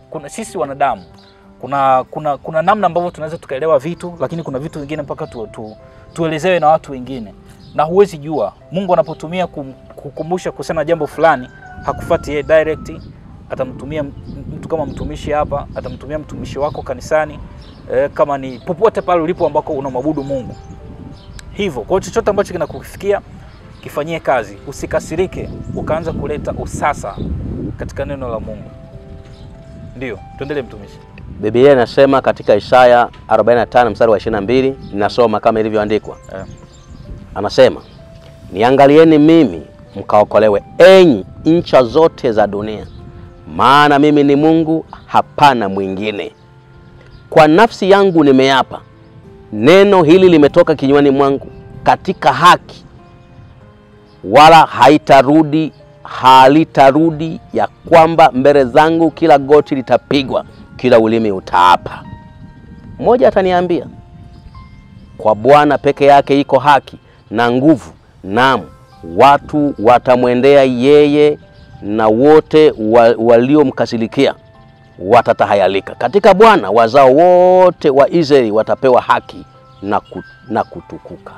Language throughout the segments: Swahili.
kuna sisi wanadamu kuna namna ambavyo tunaweza tukaelewa vitu, lakini kuna vitu vingine mpaka tuelezewe na watu wengine. Na huwezi jua Mungu anapotumia kukumbusha kusema jambo fulani, hakufuati yeye direct, atamtumia mtu kama mtumishi hapa, atamtumia mtumishi wako kanisani, kama ni popote pale ulipo ambako unamwabudu Mungu. Hivyo kwa chochote ambacho kinakufikia, kifanyie kazi, usikasirike ukaanza kuleta usasa katika neno la Mungu. Ndio, tuendelee mtumishi. Biblia inasema katika Isaya 45 mstari wa 22, ninasoma kama ilivyoandikwa. Anasema, niangalieni mimi mkaokolewe enyi ncha zote za dunia, maana mimi ni Mungu, hapana mwingine. Kwa nafsi yangu nimeapa, neno hili limetoka kinywani mwangu katika haki, wala halitarudi ya kwamba mbele zangu kila goti litapigwa, kila ulimi utaapa. Mmoja ataniambia, kwa Bwana peke yake iko haki na nguvu, naam, watu watamwendea yeye na wote waliomkasirikia watatahayalika. Katika Bwana wazao wote wa Israeli watapewa haki na kutukuka.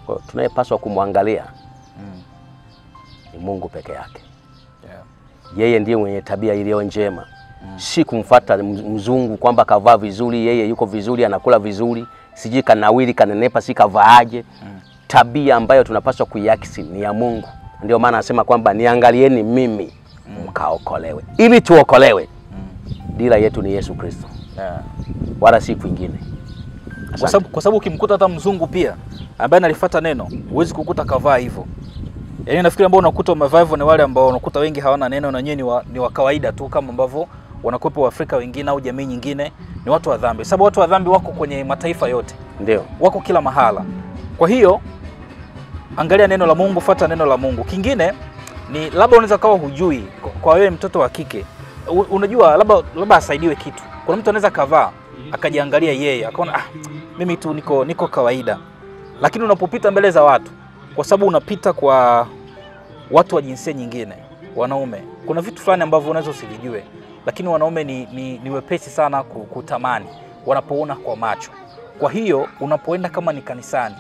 Kwa tunayepaswa kumwangalia ni Mungu peke yake. Yeye ndiye mwenye tabia iliyo njema. Si kumfuata mzungu kwamba kavaa vizuri, yeye yuko vizuri, anakula vizuri, siji kanawili kanenepa, si kavaaje. Tabia ambayo tunapaswa kuiakisi ni ya Mungu. Ndio maana anasema kwamba niangalieni mimi mkaokolewe, ili tuokolewe. Dira yetu ni Yesu Kristo, wala si kwingine. Kwa sababu ukimkuta hata mzungu pia ambaye analifuata neno, huwezi kukuta kavaa hivyo. Yaani nafikiri ambao unakuta umevaa hivyo ni wale ambao unakuta wengi hawana neno, na wenyewe ni wa kawaida tu, kama ambavyo wanakuwepo Afrika wengine au jamii nyingine, ni watu wa dhambi. Sababu watu wa dhambi wako kwenye mataifa yote. Ndio. Wako kila mahala. Kwa hiyo angalia neno la Mungu, fuata neno la Mungu. Kingine ni labda unaweza kawa hujui, kwa wewe mtoto wa kike, unajua labda asaidiwe kitu. Kuna mtu anaweza kavaa akajiangalia yeye akaona mimi tu niko kawaida. Lakini unapopita mbele za watu, kwa sababu unapita kwa watu wa jinsia nyingine, wanaume, kuna vitu fulani ambavyo unaweza usijijue, lakini wanaume ni wepesi sana kutamani wanapoona kwa macho. Kwa hiyo unapoenda kama ni kanisani,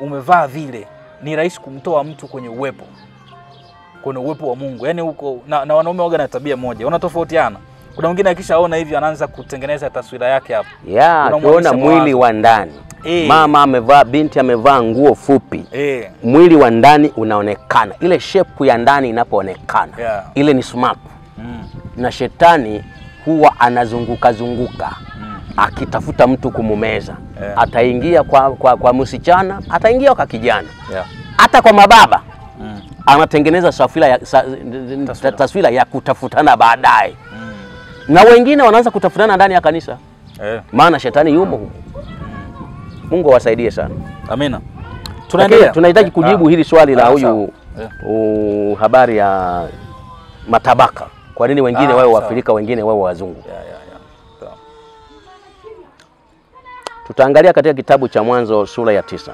umevaa vile, ni rahisi kumtoa mtu kwenye uwepo wa Mungu. Yaani huko na wanaume waga na tabia moja, wanatofautiana. Kuna mwingine akishaona hivi anaanza kutengeneza taswira yake hapo. Unaona mwili wa ndani. Mama amevaa, binti amevaa nguo fupi. Mwili wa ndani unaonekana. Ile shape ya ndani inapoonekana, ile ni smart. Na shetani huwa anazunguka akitafuta mtu kumumeza. Ataingia kwa msichana, ataingia kwa kijana. Hata kwa mababa. Anatengeneza taswira ya kutafutana baadaye. Na wengine wanaanza kutafutana ndani ya kanisa. Maana shetani yumo huko. Mungu awasaidie sana. Amina. Tunahitaji kujibu hili swali la huyu habari ya matabaka. Kwa nini wengine wao Waafrika, wengine wao wazungu? Tutaangalia katika kitabu cha Mwanzo sura ya 9.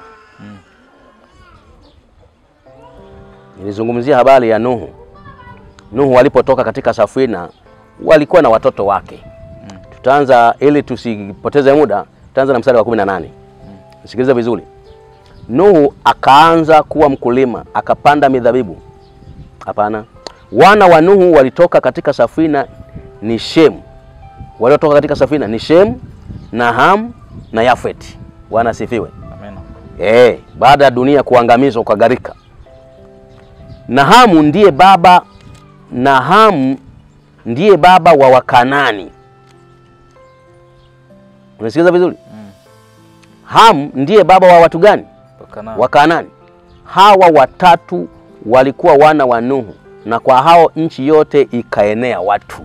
Nilizungumzia habari ya Nuhu. Nuhu walipotoka katika safina walikuwa na watoto wake. Tutaanza ili tusipoteze muda, tutaanza na mstari wa 18. Sikiliza vizuri. Nuhu akaanza kuwa mkulima, akapanda mizabibu. Hapana. Wana wa Nuhu walitoka katika safina ni Shemu. Waliotoka katika safina ni Shemu na Ham na Yafeti. Bwana sifiwe. Amen. Baada ya dunia kuangamizwa kwa gharika. Nahamu ndiye baba wa Wakanani. Unasikiza vizuri? Ham ndiye baba wa watu gani? Wakanani. Hawa watatu walikuwa wana wa Nuhu, na kwa hao nchi yote ikaenea watu.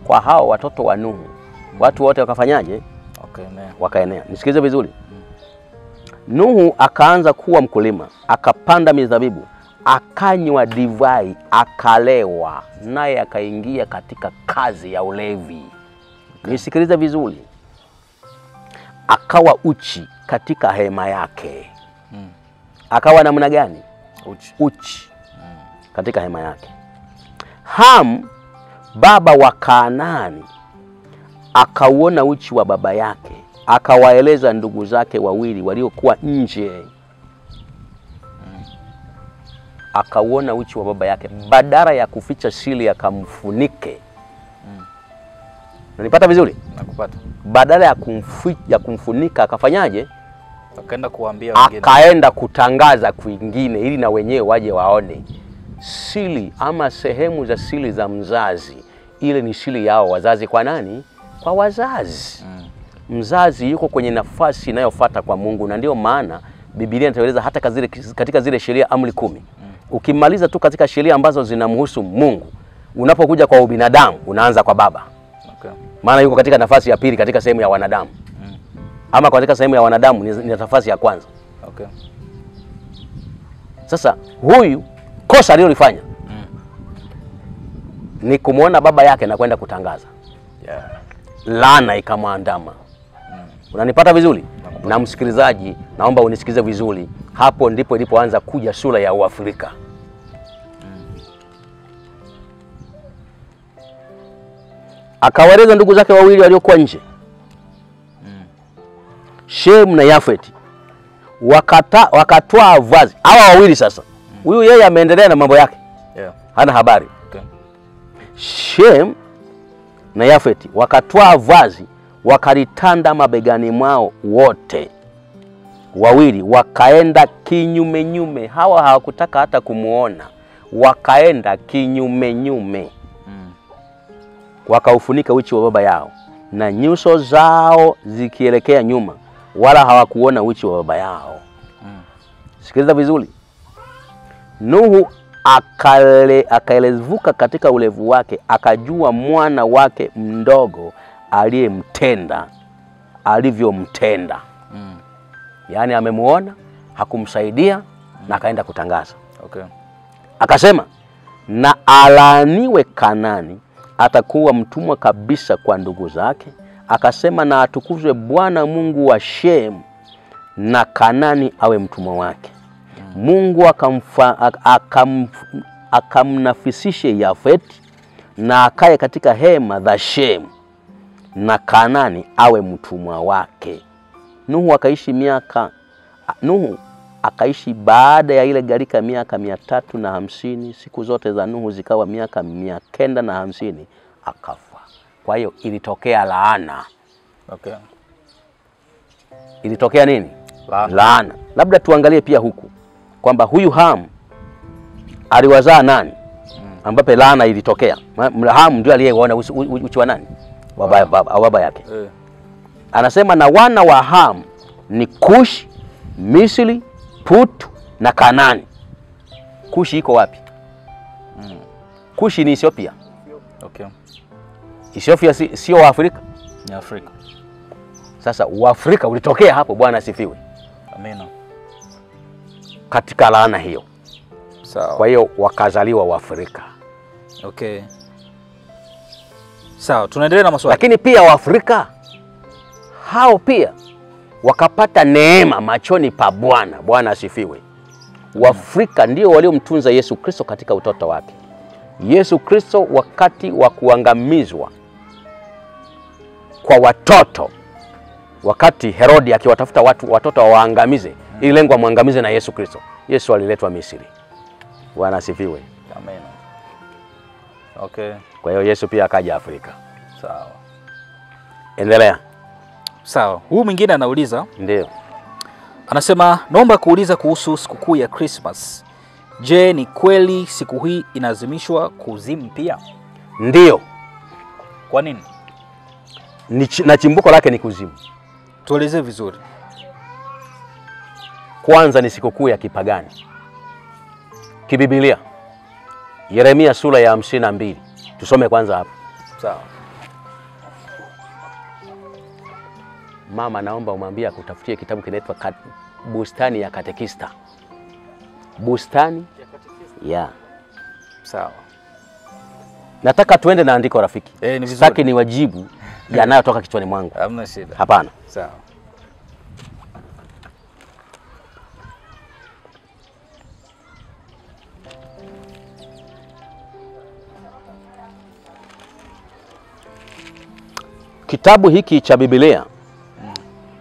Kwa hao watoto wa Nuhu, watu wote wakafanyaje? Wakaenea. Nisikize vizuri. Nuhu akaanza kuwa mkulima, akapanda mizabibu, akanywa divai, akalewa, naye akaingia katika kazi ya ulevi. Nisikilize vizuri. Akawa uchi katika hema yake. Akawa namna gani? Uchi. Katika hema yake. Ham, baba wa Kanaani, akauona uchi wa baba yake, akawaeleza ndugu zake wawili waliokuwa nje. Akauona uchi wa baba yake, badala ya kuficha siri akamfunike. Unanipata vizuri? Nakupata. Badala ya kumfunika akafanyaje? Akaenda kuambia wengine. Akaenda kutangaza kwingine ili na wenyewe waje waone. Siri ama sehemu za siri za mzazi, ile ni siri yao wazazi kwa nani? Kwa wazazi. Mzazi yuko kwenye nafasi inayofuata kwa Mungu, na ndio maana Biblia inatueleza hata katika zile sheria amri 10. Ukimaliza tu katika sheria ambazo zinamhusu Mungu, unapokuja kwa ubinadamu unaanza kwa baba. Okay. Maana yuko katika nafasi ya pili katika sehemu ya wanadamu. Ama katika sehemu ya wanadamu ni nafasi ya kwanza. Okay. Sasa huyu kosa alilofanya ni kumuona baba yake na kwenda kutangaza. Yeah. Laana ikamwandama. Unanipata vizuri? Na msikilizaji, naomba unisikize vizuri. Hapo ndipo ilipoanza kuja sura ya Uafrika. Akawaeleza ndugu zake wawili waliokuwa nje, Shem na Yafeti. Wakatoa vazi. Hawa wawili sasa. Huyu yeye ameendelea na mambo yake. Yeah. Hana habari. Okay. Shem na Yafeti wakatoa vazi, wakalitanda mabegani mwao wote wawili, wakaenda kinyume nyume. Hawa hawakutaka hata kumuona, wakaenda kinyume nyume. Wakaufunika uchi wa baba yao na nyuso zao zikielekea nyuma, wala hawakuona uchi wa baba yao. Sikiliza vizuri. Nuhu akaelevuka katika ulevu wake, akajua mwana wake mdogo aliyemtenda alivyomtenda. Yaani amemuona, hakumsaidia, na akaenda kutangaza. Okay. Akasema, na alaaniwe Kanani, atakuwa mtumwa kabisa kwa ndugu zake. Akasema, na atukuzwe Bwana Mungu wa Shem, na Kanani awe mtumwa wake. Mungu akamnafisishe Yafeti, na akae katika hema za Shem, na Kanani awe mtumwa wake. Nuhu akaishi baada ya ile gharika miaka 350. Siku zote za Nuhu zikawa miaka 950, akafa. Kwa hiyo ilitokea laana. Okay. Ilitokea nini? Laana. Labda tuangalie pia huku kwamba huyu Ham aliwazaa nani? Ambapo laana ilitokea. Ham ndio aliyeona uchi wa nani? Baba yake. Anasema, na wana wa Ham ni Kush, Misri, Put na Kanani. Kushi iko wapi? Kushi ni Ethiopia. Okay. Ethiopia sio wa Afrika? Ni Afrika. Sasa Uafrika ulitokea hapo, Bwana asifiwe. Amina. Katika laana hiyo. Sawa. Kwa hiyo wakazaliwa Waafrika. Okay. Sawa, tunaendelea na maswali. Lakini pia Waafrika hao pia wakapata neema machoni pa Bwana. Bwana asifiwe. Waafrika ndio waliomtunza Yesu Kristo katika utoto wake. Yesu Kristo wakati wa kuangamizwa kwa watoto, wakati Herodi akiwatafuta watoto waangamize, ili lengo amwangamize na Yesu Kristo, Yesu aliletwa Misri. Bwana asifiwe. Amen. Okay. Kwa hiyo Yesu pia akaja Afrika. Sawa. Endelea. Sawa. Huyu mwingine anauliza. Ndio. Anasema, naomba kuuliza kuhusu sikukuu ya Christmas. Je, ni kweli siku hii inazimishwa kuzimu pia? Ndio. Kwa nini? Na chimbuko lake ni kuzimu. Tueleze vizuri. Kwanza ni sikukuu ya kipagani. Kibiblia. Yeremia sura ya 52. Tusome kwanza hapo. Sawa. Mama, naomba umwambie kutafutie kitabu kinaitwa Bustani ya Katekista. Bustani ya Katekista. Yeah. Sawa. Nataka tuende na andiko rafiki. Ni vizuri. Sitaki ni wajibu yanayotoka kichwani mwangu. Hamna shida. Hapana. Sawa. Kitabu hiki cha Biblia,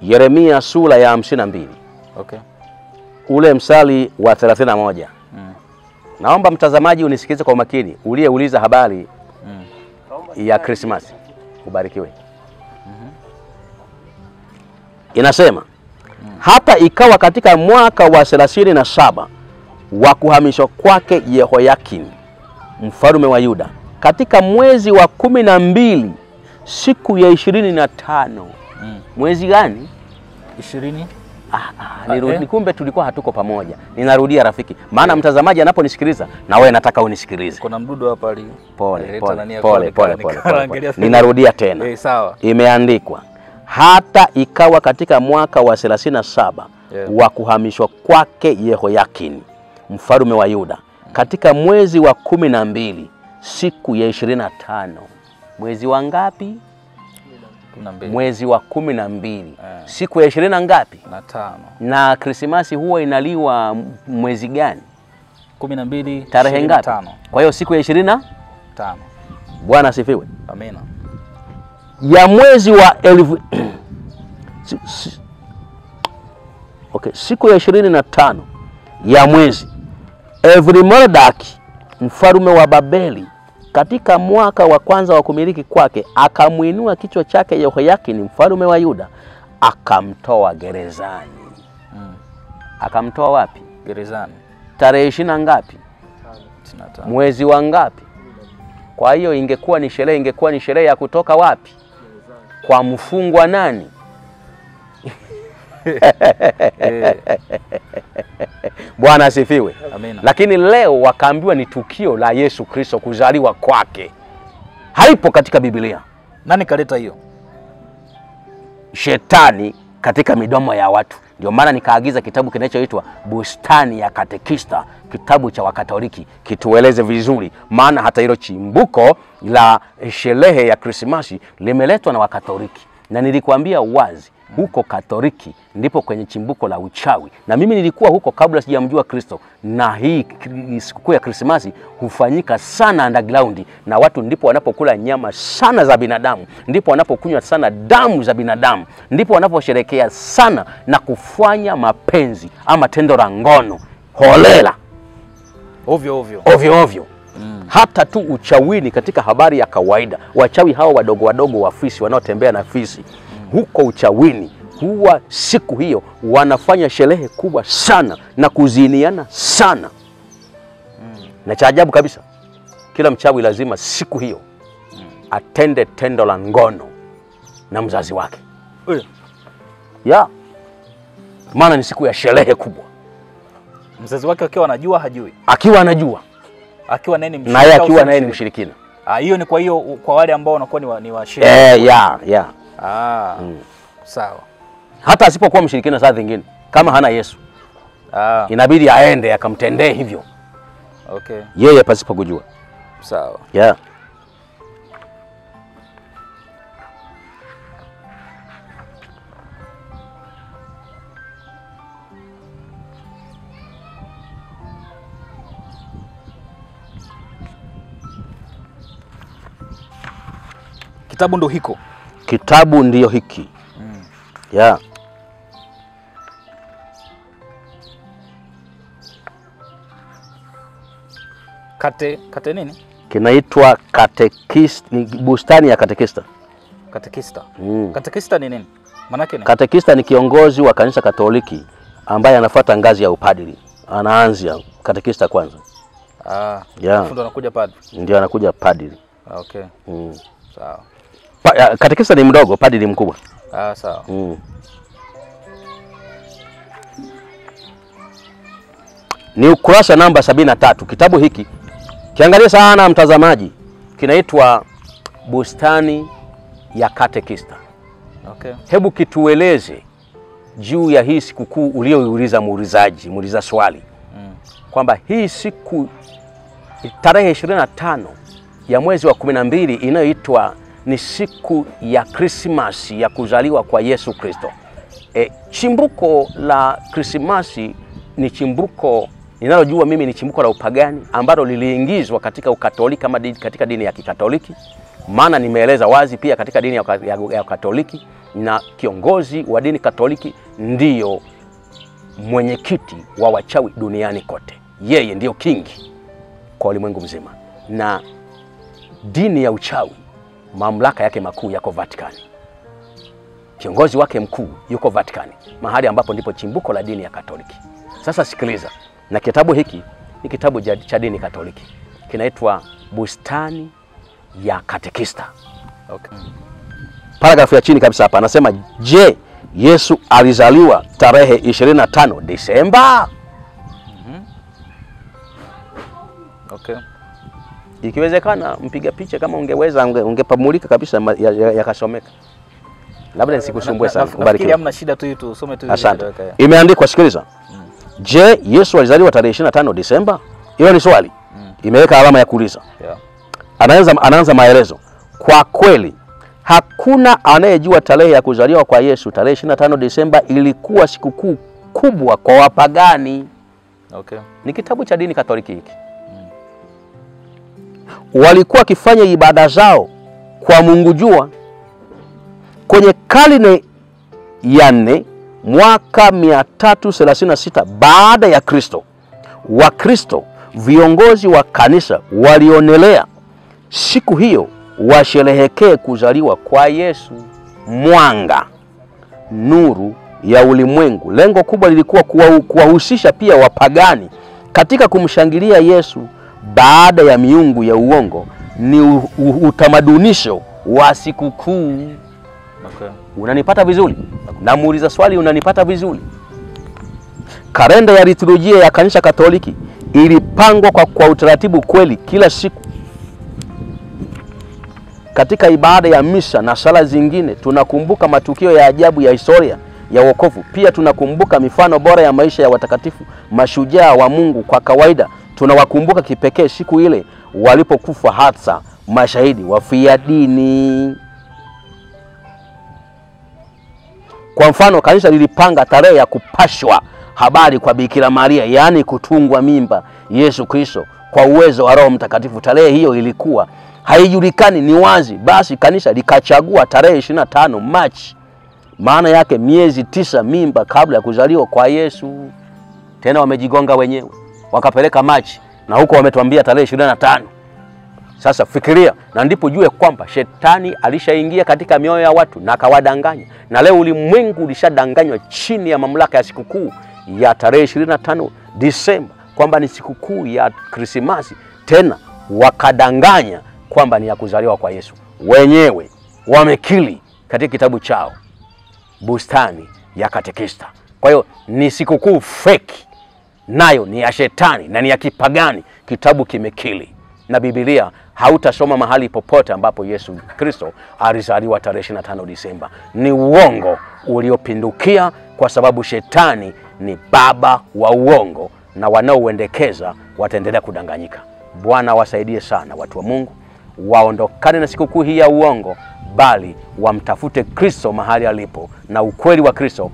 Yeremia sura ya 52. Okay. Ule mstari wa 31. Naomba mtazamaji unisikize kwa umakini, uliyeuliza habari ya Christmas. Ubarikiwe. Inasema, hata ikawa katika mwaka wa 37 wa kuhamishwa kwake Yehoyakim mfalme wa Yuda, katika mwezi wa 12 siku ya 25. Mwezi gani? 20. Nirudi, kumbe tulikuwa hatuko pamoja. Ninarudia rafiki, maana mtazamaji anaponisikiliza na wewe nataka unisikilize. Kuna mdudu hapa ali. Pole. Ninarudia tena. Sawa. Imeandikwa, hata ikawa katika mwaka wa 37 wa kuhamishwa kwake Yehoyakim mfalme wa Yuda, katika mwezi wa 12 siku ya 25. Mwezi wa ngapi? 12. Mwezi wa 12. Siku ya 20 ngapi? Na 5. Na Krismasi huwa inaliwa mwezi gani? 12. Tarehe ngapi? Kwa hiyo siku ya 25. Bwana asifiwe. Amina. Ya mwezi wa siku ya 25 ya mwezi Evrimordaki mfalme wa Babeli, katika mwaka wa kwanza wa kumiliki kwake, akamuinua kichwa chake Yehoyakim mfalme wa Yuda, akamtoa gerezani. Akamtoa wapi? Gerezani. Tarehe 20 ngapi? 25. Mwezi wa ngapi? Kwa hiyo ingekuwa ni sherehe ya kutoka wapi? Kwa mfungwa nani? Bwana asifiwe. Amina. Lakini leo wakaambiwa ni tukio la Yesu Kristo kuzaliwa kwake. Haipo katika Biblia. Nani kaleta hiyo? Shetani katika midomo ya watu. Ndio maana nikaagiza kitabu kinachoitwa Bustani ya Katekista, kitabu cha Wakatoliki, kitueleze vizuri, maana hata hilo chimbuko la sherehe ya Krismasi limeletwa na Wakatoliki. Na nilikwambia wazi, huko Katoliki ndipo kwenye chimbuko la uchawi. Na mimi nilikuwa huko kabla sijamjua Kristo. Na hii sikukuu ya Krismasi hufanyika sana underground, na watu ndipo wanapokula nyama sana za binadamu, ndipo wanapokunywa sana damu za binadamu, ndipo wanaposherekea sana na kufanya mapenzi ama tendo la ngono holela, ovyo. Hata tu uchawini, katika habari ya kawaida, wachawi hawa wadogo wa fisi wanaotembea na fisi, huko uchawini huwa siku hiyo wanafanya sherehe kubwa sana na kuziniana sana. Na cha ajabu kabisa, kila mchawi lazima siku hiyo atende tendo la ngono na mzazi wake. Maana ni siku ya sherehe kubwa. Mzazi wake akiwa anajua, hajui? Akiwa anajua. Akiwa nani mshirikina? Na yeye akiwa naye ni mshirikina. Hiyo ni kwa wale ambao wanakuwa ni washirikina. Sawa. Hata asipokuwa mshirikina saa zingine, kama hana Yesu, inabidi aende akamtendee hivyo. Okay. Yeye pasipo kujua. Sawa. Kitabu ndo hiko. Kitabu ndiyo hiki. Kate nini? Kinaitwa katekista, ni bustani ya katekista. Katekista. Katekista ni nini? Manake ni? Katekista ni kiongozi wa kanisa Katoliki ambaye anafuata ngazi ya upadiri. Anaanzia katekista kwanza. Ndo anakuja padri. Ndio anakuja padri. Okay. Sawa. Katekista ni mdogo, padri ni mkubwa. Sawa. Ni ukurasa namba 73. Kitabu hiki kiangalia sana mtazamaji, kinaitwa Bustani ya Katekista. Okay. Hebu kitueleze juu ya hii sikukuu uliouliza muuliza swali. Kwamba hii siku tarehe 25 ya mwezi wa 12 inayoitwa ni siku ya Krismasi ya kuzaliwa kwa Yesu Kristo. Chimbuko la Krismasi ni chimbuko ninalojua mimi, ni chimbuko la upagani ambalo liliingizwa katika Ukatoliki katika dini ya Kikatoliki Maana nimeeleza wazi pia katika dini ya Katoliki, na kiongozi wa dini Katoliki ndiyo mwenyekiti wa wachawi duniani kote. Yeye ndiyo kingi kwa ulimwengu mzima. Na dini ya uchawi, mamlaka yake makuu yako Vatikani. Kiongozi wake mkuu yuko Vatikani, mahali ambapo ndipo chimbuko la dini ya Katoliki. Sasa sikiliza, na kitabu hiki ni kitabu cha dini Katoliki, kinaitwa Bustani ya Katekista. Okay. Paragrafu ya chini kabisa hapa anasema, je, Yesu alizaliwa tarehe 25 Disemba? Okay. Ikiwezekana mpiga picha kama ungeweza ungepamulika kabisa yakasomeka. Labda nisikusumbue sana. Nafikiri hamna shida tu tusome tu. Asante. Imeandikwa, sikiliza. Je, Yesu alizaliwa tarehe 25 Disemba? Hilo ni swali. Imeweka alama ya kuuliza. Yeah. Anaanza maelezo. Kwa kweli hakuna anayejua tarehe ya kuzaliwa kwa Yesu. Tarehe 25 Disemba ilikuwa sikukuu kubwa kwa wapagani. Okay. Ni kitabu cha dini Katoliki hiki. Walikuwa wakifanya ibada zao kwa Mungu jua. Kwenye karne ya 4 mwaka 336 baada ya Kristo, Wakristo viongozi wa kanisa walionelea siku hiyo washerehekee kuzaliwa kwa Yesu, mwanga, nuru ya ulimwengu. Lengo kubwa lilikuwa kuwahusisha pia wapagani katika kumshangilia Yesu baada ya miungu ya uongo. Ni utamadunisho wa sikukuu. Okay. Unanipata vizuri? Namuuliza swali, unanipata vizuri? Kalenda ya liturujia ya kanisa Katoliki ilipangwa kwa utaratibu kweli kila siku. Katika ibada ya misa na sala zingine tunakumbuka matukio ya ajabu ya historia ya wokovu. Pia tunakumbuka mifano bora ya maisha ya watakatifu, mashujaa wa Mungu. Kwa kawaida tunawakumbuka kipekee siku ile walipokufa hasa mashahidi wafia dini. Kwa mfano, kanisa lilipanga tarehe ya kupashwa habari kwa Bikira Maria, yaani kutungwa mimba Yesu Kristo kwa uwezo wa Roho Mtakatifu. Tarehe hiyo ilikuwa haijulikani, ni wazi. Basi kanisa likachagua tarehe 25 Machi. Maana yake miezi 9 mimba kabla ya kuzaliwa kwa Yesu. Tena wamejigonga wenyewe, wakapeleka Machi na huko wametuambia tarehe 25. Sasa fikiria, na ndipo jue kwamba shetani alishaingia katika mioyo ya watu na akawadanganya. Na leo ulimwengu ulishadanganywa chini ya mamlaka ya sikukuu ya tarehe 25 Disemba kwamba ni sikukuu ya Krismasi. Tena wakadanganya kwamba ni ya kuzaliwa kwa Yesu. Wenyewe wamekili katika kitabu chao Bustani ya Katekista. Kwa hiyo ni sikukuu fake, nayo ni ya shetani na ni ya kipagani. Kitabu kimekili. Na Biblia hautasoma mahali popote ambapo Yesu Kristo alizaliwa tarehe 25 Disemba. Ni uongo uliopindukia, kwa sababu shetani ni baba wa uongo na wanaouendekeza wataendelea kudanganyika. Bwana wasaidie sana watu wa Mungu, waondokane na sikukuu hii ya uongo, bali wamtafute Kristo mahali alipo, na ukweli wa Kristo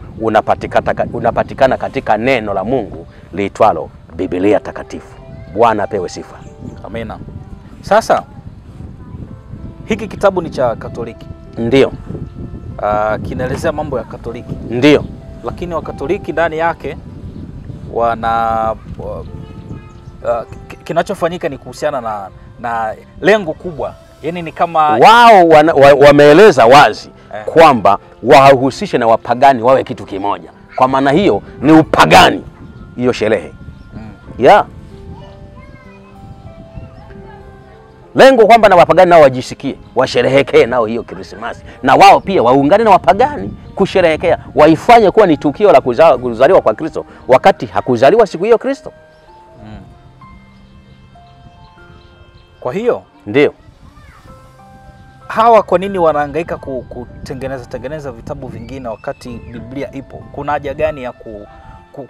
unapatikana katika neno la Mungu liitwalo Biblia takatifu. Bwana apewe sifa. Amina. Sasa hiki kitabu ni cha Katoliki. Ndio. Kinaelezea mambo ya Katoliki. Ndio. Lakini wa Katoliki ndani yake wana kinachofanyika ni kuhusiana na lengo kubwa. Yaani ni kama wao wameeleza wazi kwamba wahusishe na wapagani wawe kitu kimoja. Kwa maana hiyo ni upagani hiyo sherehe. Yeah. Lengo kwamba na wapagani nao wajisikie, washerehekee nao hiyo Krismasi, na wao pia waungane na wapagani kusherehekea, waifanye kuwa ni tukio la kuzaliwa kwa Kristo wakati hakuzaliwa siku hiyo Kristo. Kwa hiyo ndio hawa kwa nini wanahangaika kutengeneza vitabu vingine wakati Biblia ipo? Kuna haja gani ya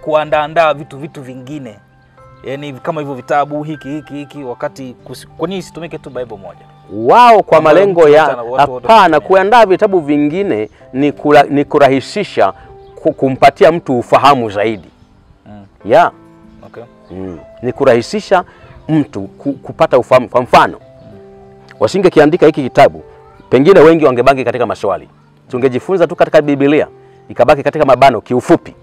kuandaa vitu vingine? Yaani kama hivyo vitabu hiki wakati kwa nini isitumike tu Bible moja? Wao kwa malengo ya hapana, kuandaa vitabu vingine ni kurahisisha kumpatia mtu ufahamu zaidi. Yeah. Okay. Ni kurahisisha mtu kupata ufahamu. Kwa mfano, wasingekiandika hiki kitabu, pengine wengi wangebaki katika maswali. Tungejifunza tu katika Biblia, ikabaki katika mabano kiufupi.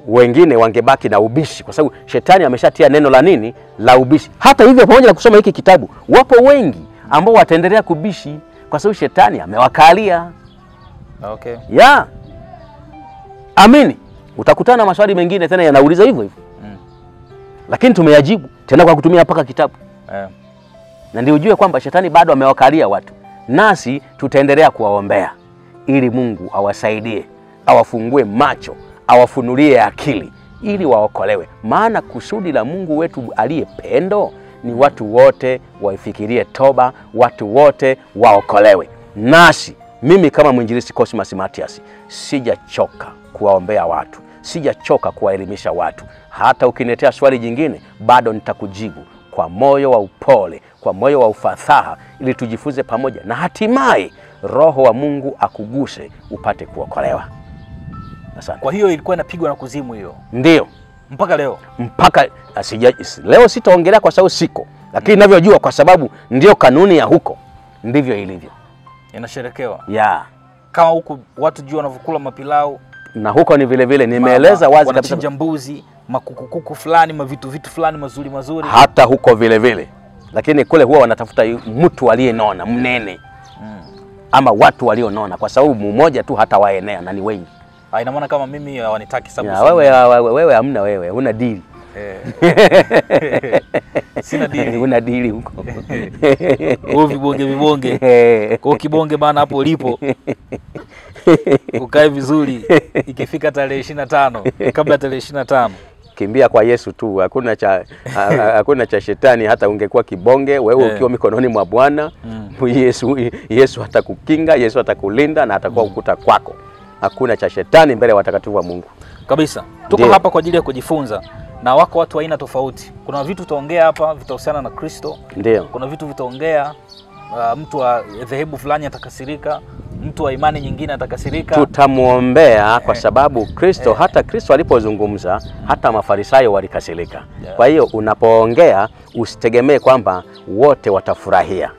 Wengine wangebaki na ubishi, kwa sababu shetani ameshatia neno la nini? La ubishi. Hata hivyo, pamoja na kusoma hiki kitabu, wapo wengi ambao wataendelea kubishi kwa sababu shetani amewakalia. Okay. Ya. Amini. Utakutana na maswali mengine tena yanauliza hivyo hivyo. Lakini tumeyajibu tena kwa kutumia mpaka kitabu. Na ndio ujue kwamba shetani bado amewakalia watu. Nasi tutaendelea kuwaombea ili Mungu awasaidie, awafungue macho, awafunulie akili ili waokolewe. Maana kusudi la Mungu wetu aliyependo ni watu wote waifikirie toba, watu wote waokolewe. Nasi, mimi kama mwinjilisti Cosmas Matias, sijachoka kuwaombea watu, sijachoka kuwaelimisha watu. Hata ukiniletea swali jingine, bado nitakujibu kwa moyo wa upole, kwa moyo wa ufasaha, ili tujifunze pamoja na hatimaye Roho wa Mungu akuguse upate kuokolewa. Asante. Kwa hiyo ilikuwa inapigwa na kuzimu hiyo? Ndio. Mpaka leo? Mpaka leo sitaongelea kwa sababu siko, lakini ninavyojua kwa sababu ndio kanuni ya huko, ndivyo ilivyo. Inasherekewa. Ya. Kama huku watu jua wanavukula mapilau, na huko ni vile vile nimeeleza wazi kabisa. Wanachinja mbuzi, makuku fulani, vitu fulani mazuri. Hata huko vile vile. Lakini kule huwa wanatafuta mtu aliyenona, mnene. Ama watu walionona, kwa sababu mmoja tu hata waenea na ni wengi. Ina maana kama mimi hawanitaki sababu. Wewe hamna, wewe huna deal. Sina deal. Huna deal huko. Vibonge. Kwa kibonge bana hapo ulipo. Ukae vizuri ikifika tarehe 25, kabla tarehe 25. Kimbia kwa Yesu tu, hakuna cha shetani. Hata ungekuwa kibonge wewe ukiwa mikononi mwa Bwana, Yesu atakukinga, Yesu atakulinda na atakuwa ukuta kwako. Hakuna cha shetani mbele ya watakatifu wa Mungu. Kabisa. Tuko hapa kwa ajili ya kujifunza, na wako watu aina tofauti. Kuna vitu tutaongea hapa vitahusiana na Kristo. Ndio. Kuna vitu vitaongea mtu wa dhehebu fulani atakasirika, mtu wa imani nyingine atakasirika. Tutamuombea kwa sababu Kristo, hata Kristo alipozungumza, hata Mafarisayo walikasirika. Kwa hiyo unapoongea usitegemee kwamba wote watafurahia.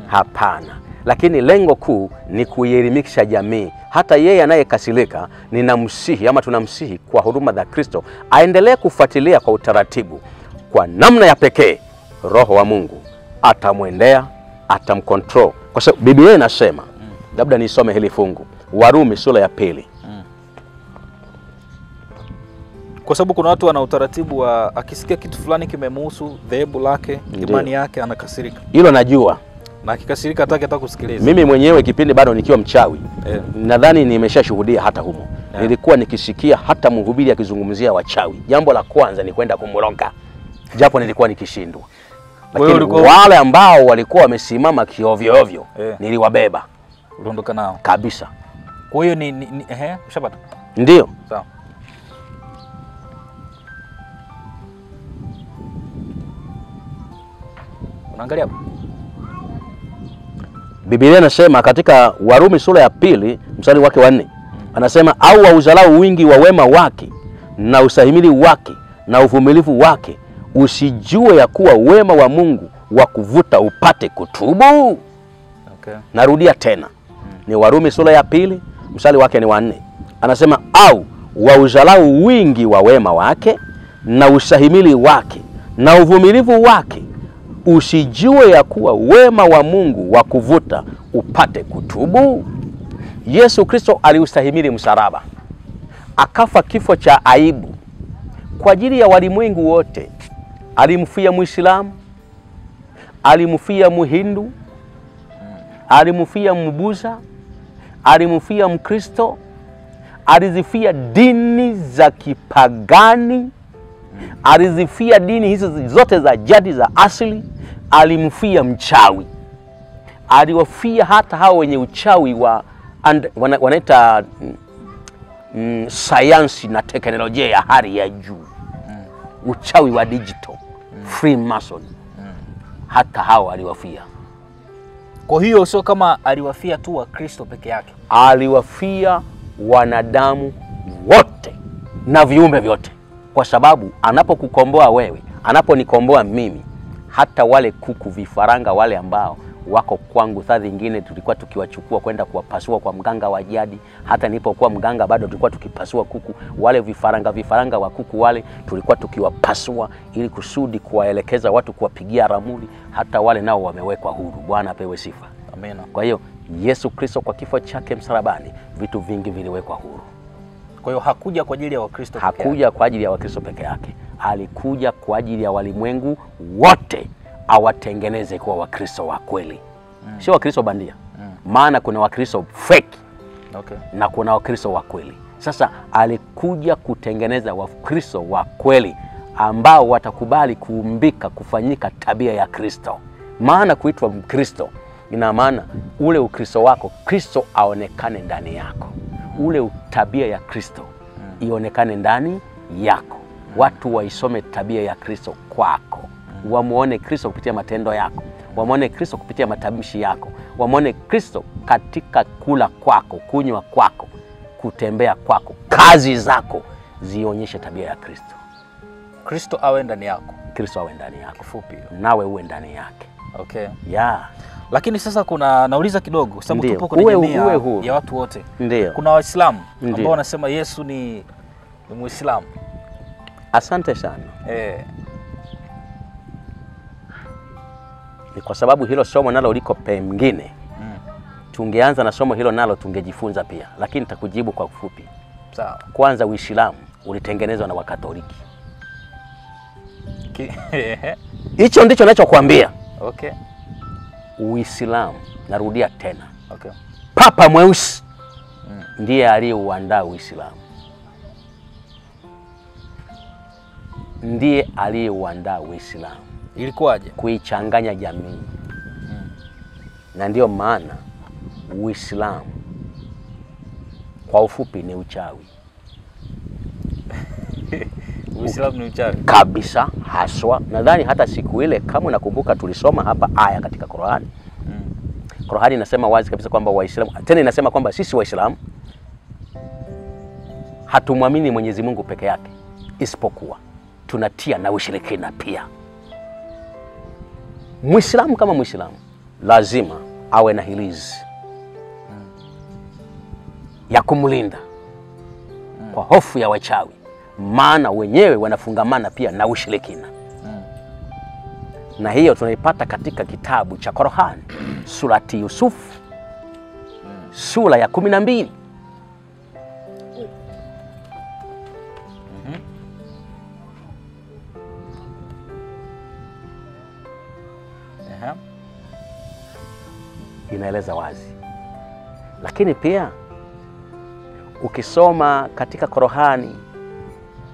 Hapana. Lakini lengo kuu ni kuielimisha jamii. Hata yeye anayekasirika, ninamsihi ama tunamsihi kwa huruma za Kristo aendelee kufuatilia kwa utaratibu. Kwa namna ya pekee Roho wa Mungu atamwendea, atamcontrol. Kwa sababu Biblia inasema, labda nisome hili fungu, Warumi sura ya 2. Kwa sababu kuna watu wana utaratibu wa akisikia kitu fulani kimemhusu dhehebu lake, imani yake, anakasirika. Hilo najua. Na akikasirika hataki hata kusikiliza. Mimi mwenyewe kipindi bado nikiwa mchawi, nadhani nimeshashuhudia hata humo. Nilikuwa nikisikia hata mhubiri akizungumzia wachawi, jambo la kwanza ni kwenda kumroga. Japo nilikuwa nikishindwa. Lakini wale ambao walikuwa wamesimama kiovyo ovyo, niliwabeba. Uondoka nao kabisa. Kwa hiyo ushapata? Ndio. Sawa. Unaangalia hapo? Biblia inasema katika Warumi sura ya 2 mstari wake wa 4, anasema au wauzalau wingi wa wema wake na usahimili wake na uvumilivu wake, usijue ya kuwa wema wa Mungu wa kuvuta upate kutubu. Okay. Narudia tena. Ni Warumi sura ya 2 mstari wake ni wa 4. Anasema au wauzalau wingi wa wema wake na usahimili wake na uvumilivu wake, usijue ya kuwa wema wa Mungu wa kuvuta upate kutubu. Yesu Kristo aliustahimili msalaba, akafa kifo cha aibu kwa ajili ya walimwengu wote. Alimfia Muislamu, alimfia Muhindu, alimfia Mbuza, alimfia Mkristo, alizifia dini za kipagani, alizifia dini hizo zote za jadi za asili. Alimfia mchawi, aliwafia hata hao wenye uchawi wa wanaita sayansi na teknolojia ya hali ya juu, uchawi wa digital, Freemason, hata hao aliwafia. Kwa hiyo sio kama aliwafia tu wa Kristo peke yake, aliwafia wanadamu wote na viumbe vyote, kwa sababu anapokukomboa wewe, anaponikomboa mimi, hata wale kuku vifaranga wale ambao wako kwangu. Saa zingine tulikuwa tukiwachukua kwenda kuwapasua kwa mganga wa jadi. Hata nilipokuwa mganga bado tulikuwa tukipasua kuku. Wale vifaranga wa kuku wale tulikuwa tukiwapasua ili kusudi kuwaelekeza watu, kuwapigia ramuli. Hata wale nao wamewekwa huru. Bwana apewe sifa. Amen. Kwa hiyo Yesu Kristo kwa kifo chake msalabani vitu vingi viliwekwa huru. Kwa hiyo hakuja kwa ajili ya Wakristo peke yake. Hakuja kwa ajili ya Wakristo peke yake. Alikuja kwa ajili ya walimwengu wote, awatengeneze kuwa Wakristo wa kweli. Sio Wakristo bandia. Maana kuna Wakristo fake. Okay. Na kuna Wakristo wa kweli. Sasa alikuja kutengeneza Wakristo wa kweli ambao watakubali kuumbika kufanyika tabia ya Kristo. Maana kuitwa Mkristo ina maana ule Ukristo wako Kristo aonekane ndani yako. Ule tabia ya Kristo ionekane ndani yako. Watu waisome tabia ya Kristo kwako. Wamuone Kristo kupitia matendo yako. Wamuone Kristo kupitia matamshi yako. Wamuone Kristo katika kula kwako, kunywa kwako, kutembea kwako, kazi zako zionyeshe tabia ya Kristo. Kristo awe ndani yako. Kristo awe ndani yako. Fupi. Nawe uwe ndani yake. Okay. Yeah. Lakini sasa nauliza kidogo, sababu tupo kwenye jamii ya watu wote. Ndiyo. Kuna Waislamu ambao wanasema Yesu ni Muislamu. Asante sana. Ni kwa sababu hilo somo nalo liko pengine. Tungeanza na somo hilo nalo tungejifunza pia, lakini nitakujibu kwa ufupi. Sawa. Kwanza Uislamu ulitengenezwa na Wakatoliki. Hicho ndicho ninachokuambia. Okay. Uislamu, narudia tena. Okay. Papa mweusi ndiye aliyeuandaa Uislamu. Ndiye aliyeuandaa Uislamu. Ilikuwaje? Kuichanganya jamii. Na ndio maana Uislamu kwa ufupi ni uchawi. Uislamu ni uchawi kabisa haswa. Nadhani hata siku ile kama nakumbuka tulisoma hapa aya katika Qur'ani. Qur'ani inasema wazi kabisa kwamba Waislamu, tena inasema kwamba sisi Waislamu hatumwamini Mwenyezi Mungu peke yake, isipokuwa tunatia na ushirikina pia. Muislamu kama Muislamu lazima awe na hirizi ya kumlinda kwa hofu ya wachawi, maana wenyewe wanafungamana pia na ushirikina. Na hiyo tunaipata katika kitabu cha Qur'ani, surati Yusuf, sura ya 12. Inaeleza wazi. Lakini pia ukisoma katika Qur'ani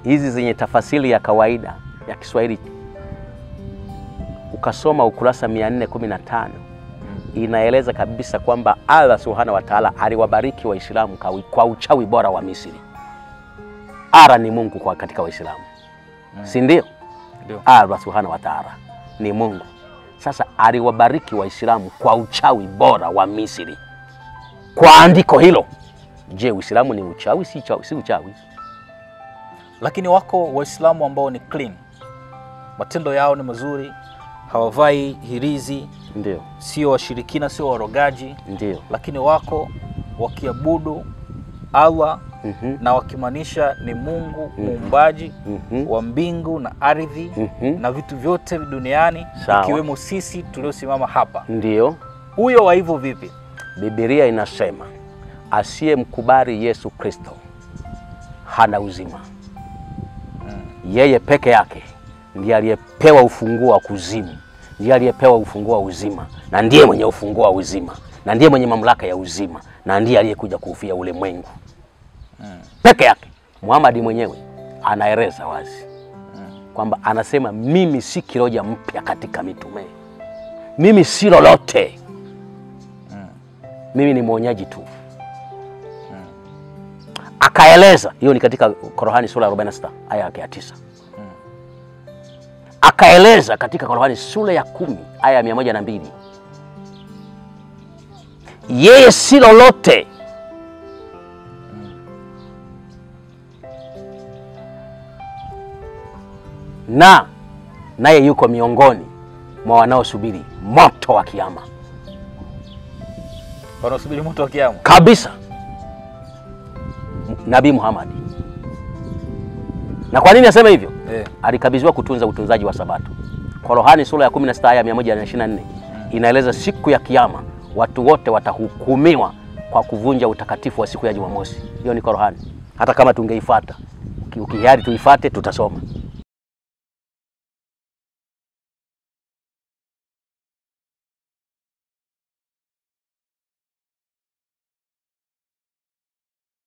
hizi zenye tafasiri ya kawaida ya Kiswahili, ukasoma ukurasa 415, inaeleza kabisa kwamba Allah Subhanahu wa Ta'ala aliwabariki Waislamu kwa uchawi bora wa Misri. Ara ni Mungu kwa katika Waislamu. Si ndio? Ndio. Allah Subhanahu wa Ta'ala ni Mungu. Sasa aliwabariki Waislamu kwa uchawi bora wa Misri. Kwa andiko hilo, je, Uislamu ni uchawi? Si uchawi. Lakini wako Waislamu ambao ni clean. Matendo yao ni mazuri, hawavai hirizi. Ndio. Sio washirikina, sio warogaji. Ndio. Lakini wako wakiabudu Allah na wakimaanisha ni Mungu muumbaji wa mbingu na ardhi na vitu vyote duniani, ikiwemo sisi tuliosimama hapa. Ndio. Huyo wa hivyo vipi? Biblia inasema asiyemkubali Yesu Kristo hana uzima. Yeye peke yake ndiye aliyepewa ufunguo wa kuzimu, ndiye aliyepewa ufunguo wa uzima, na ndiye mwenye ufunguo wa uzima, na ndiye mwenye mamlaka ya uzima, na ndiye aliyekuja kuufia ulimwengu. Peke yake. Muhammad mwenyewe anaeleza wazi kwamba anasema mimi si kiroja mpya katika mitume. Mimi si lolote. Mimi ni mwonyaji tu. Akaeleza, hiyo ni katika Qur'ani sura 46 aya ya 9. Akaeleza katika Qur'ani sura ya 10 aya ya 102. Yeye si lolote. Naye yuko miongoni mwa wanaosubiri moto wa kiyama. Wanaosubiri moto wa kiyama. Kabisa. Nabii Muhammad. Na kwa nini nasema hivyo? Alikabidhiwa kutunza utunzaji wa Sabato. Qur'ani sura ya 16 aya 124 inaeleza siku ya kiyama watu wote watahukumiwa kwa kuvunja utakatifu wa siku ya Jumamosi. Hiyo ni Qur'ani. Hata kama tungeifuata, ukihiari tuifuate tutasoma.